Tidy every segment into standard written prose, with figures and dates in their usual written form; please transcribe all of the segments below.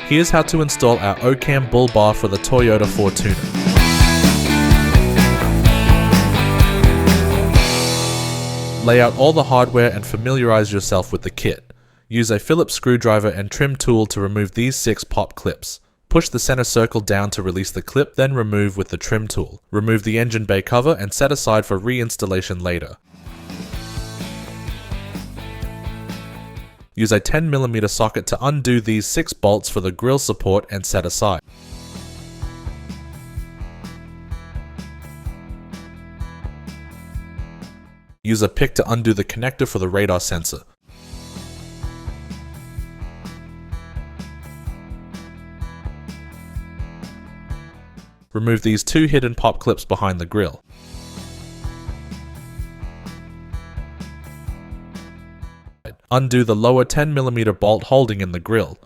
Here's how to install our OCAM Bull Bar for the Toyota Fortuner. Lay out all the hardware and familiarize yourself with the kit. Use a Phillips screwdriver and trim tool to remove these 6 pop clips. Push the center circle down to release the clip, then remove with the trim tool. Remove the engine bay cover and set aside for reinstallation later. Use a 10mm socket to undo these 6 bolts for the grille support and set aside. Use a pick to undo the connector for the radar sensor. Remove these 2 hidden pop clips behind the grille. Undo the lower 10mm bolt holding in the grille.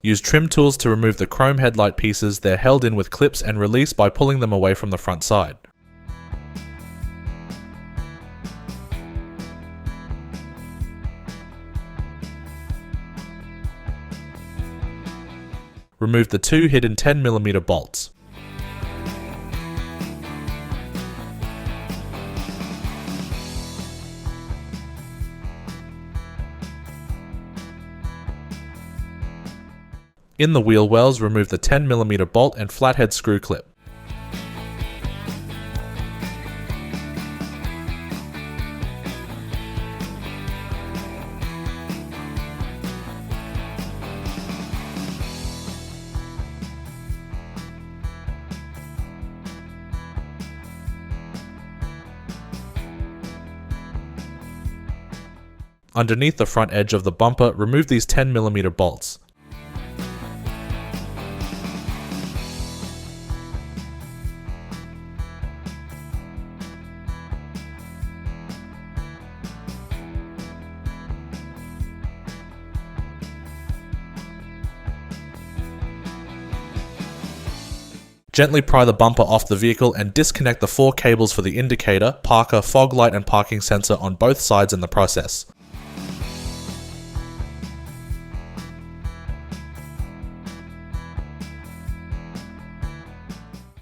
Use trim tools to remove the chrome headlight pieces. They're held in with clips and released by pulling them away from the front side. Remove the 2 hidden 10mm bolts. In the wheel wells, remove the 10mm bolt and flathead screw clip. Underneath the front edge of the bumper, remove these 10mm bolts. Gently pry the bumper off the vehicle and disconnect the 4 cables for the indicator, parker, fog light and parking sensor on both sides in the process.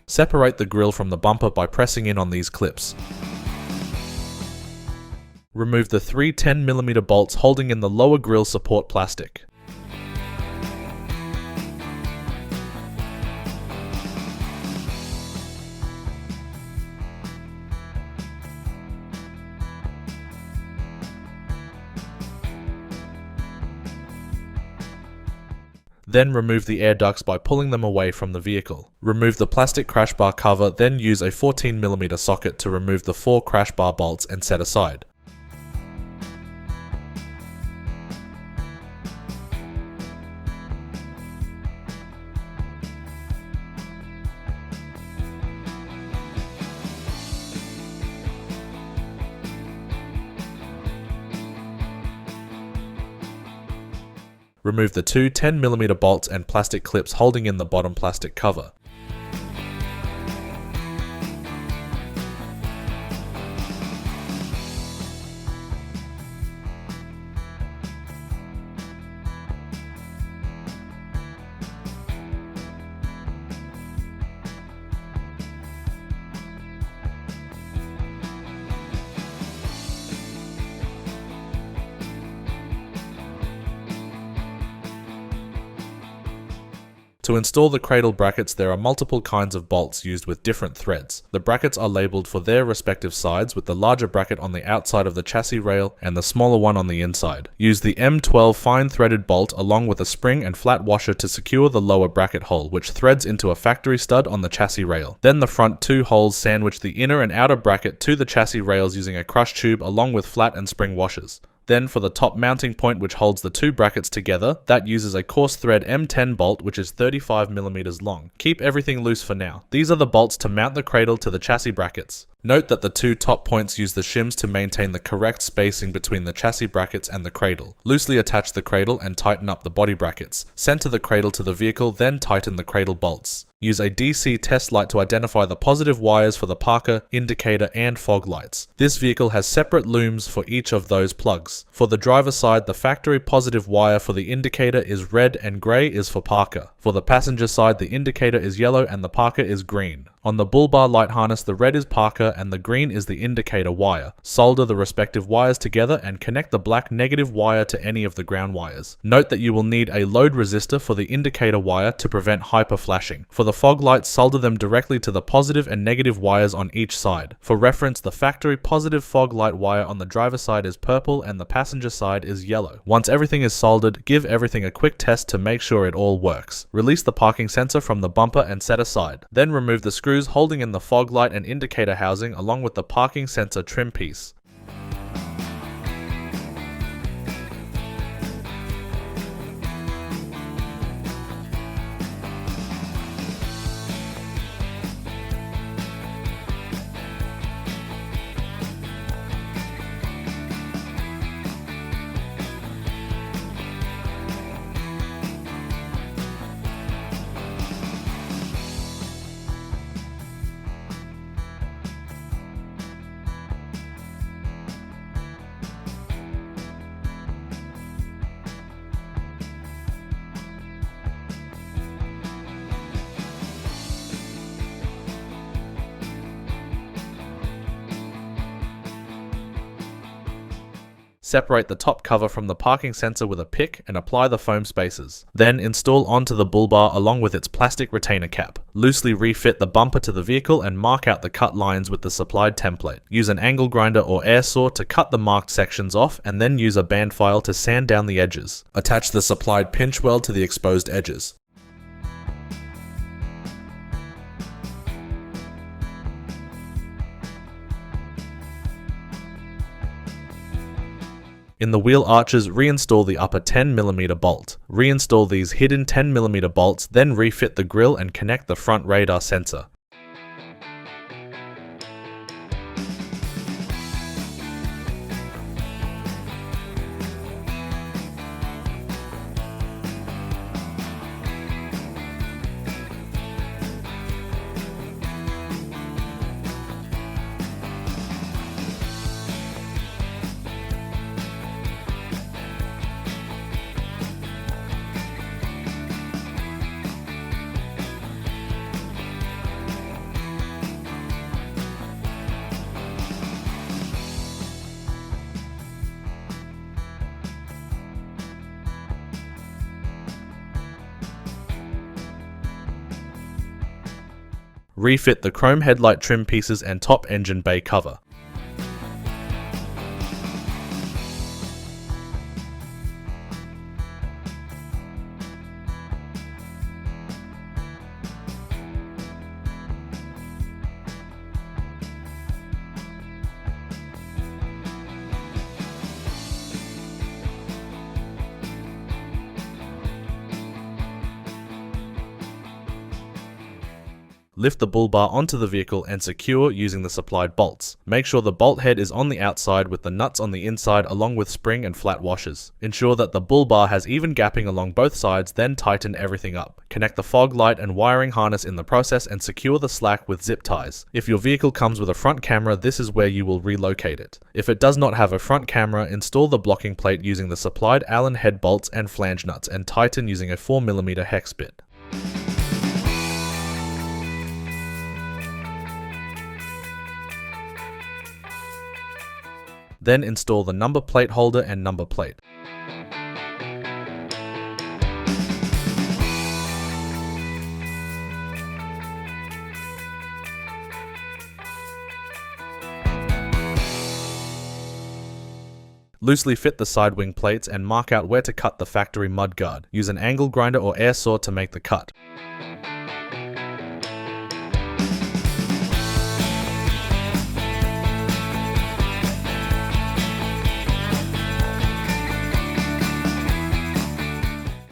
Separate the grille from the bumper by pressing in on these clips. Remove the 3 10mm bolts holding in the lower grille support plastic. Then remove the air ducts by pulling them away from the vehicle. Remove the plastic crash bar cover, then use a 14mm socket to remove the 4 crash bar bolts and set aside. Remove the 2 10mm bolts and plastic clips holding in the bottom plastic cover. To install the cradle brackets, there are multiple kinds of bolts used with different threads. The brackets are labelled for their respective sides, with the larger bracket on the outside of the chassis rail and the smaller one on the inside. Use the M12 fine threaded bolt along with a spring and flat washer to secure the lower bracket hole, which threads into a factory stud on the chassis rail. Then the front 2 holes sandwich the inner and outer bracket to the chassis rails using a crush tube along with flat and spring washers. Then for the top mounting point which holds the 2 brackets together, that uses a coarse thread M10 bolt which is 35mm long. Keep everything loose for now. These are the bolts to mount the cradle to the chassis brackets. Note that the 2 top points use the shims to maintain the correct spacing between the chassis brackets and the cradle. Loosely attach the cradle and tighten up the body brackets. Center the cradle to the vehicle, then tighten the cradle bolts. Use a DC test light to identify the positive wires for the parker, indicator, and fog lights. This vehicle has separate looms for each of those plugs. For the driver's side, the factory positive wire for the indicator is red and grey is for parker. For the passenger side, the indicator is yellow and the parker is green. On the Bull Bar light harness, the red is parker and the green is the indicator wire. Solder the respective wires together and connect the black negative wire to any of the ground wires. Note that you will need a load resistor for the indicator wire to prevent hyper-flashing. For the fog lights, solder them directly to the positive and negative wires on each side. For reference, the factory positive fog light wire on the driver's side is purple and the passenger side is yellow. Once everything is soldered, give everything a quick test to make sure it all works. Release the parking sensor from the bumper and set aside. Then remove the screws holding in the fog light and indicator housing along with the parking sensor trim piece. Separate the top cover from the parking sensor with a pick and apply the foam spacers. Then install onto the Bull Bar along with its plastic retainer cap. Loosely refit the bumper to the vehicle and mark out the cut lines with the supplied template. Use an angle grinder or air saw to cut the marked sections off and then use a band file to sand down the edges. Attach the supplied pinch weld to the exposed edges. In the wheel arches, reinstall the upper 10mm bolt. Reinstall these hidden 10mm bolts, then refit the grille and connect the front radar sensor. Refit the chrome headlight trim pieces and top engine bay cover. Lift the Bull Bar onto the vehicle and secure using the supplied bolts. Make sure the bolt head is on the outside with the nuts on the inside along with spring and flat washers. Ensure that the Bull Bar has even gapping along both sides, then tighten everything up. Connect the fog light and wiring harness in the process and secure the slack with zip ties. If your vehicle comes with a front camera, this is where you will relocate it. If it does not have a front camera, install the blocking plate using the supplied Allen head bolts and flange nuts and tighten using a 4mm hex bit. Then install the number plate holder and number plate. Loosely fit the side wing plates and mark out where to cut the factory mudguard. Use an angle grinder or air saw to make the cut.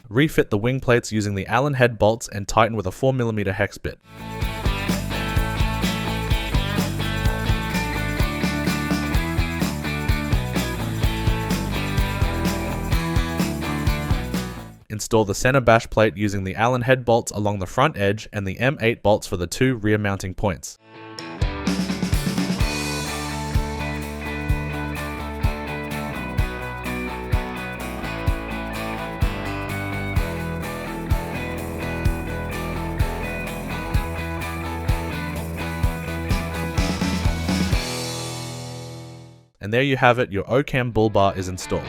Refit the wing plates using the Allen head bolts and tighten with a 4mm hex bit. Install the center bash plate using the Allen head bolts along the front edge and the M8 bolts for the 2 rear mounting points. And there you have it, your OCAM Bull Bar is installed.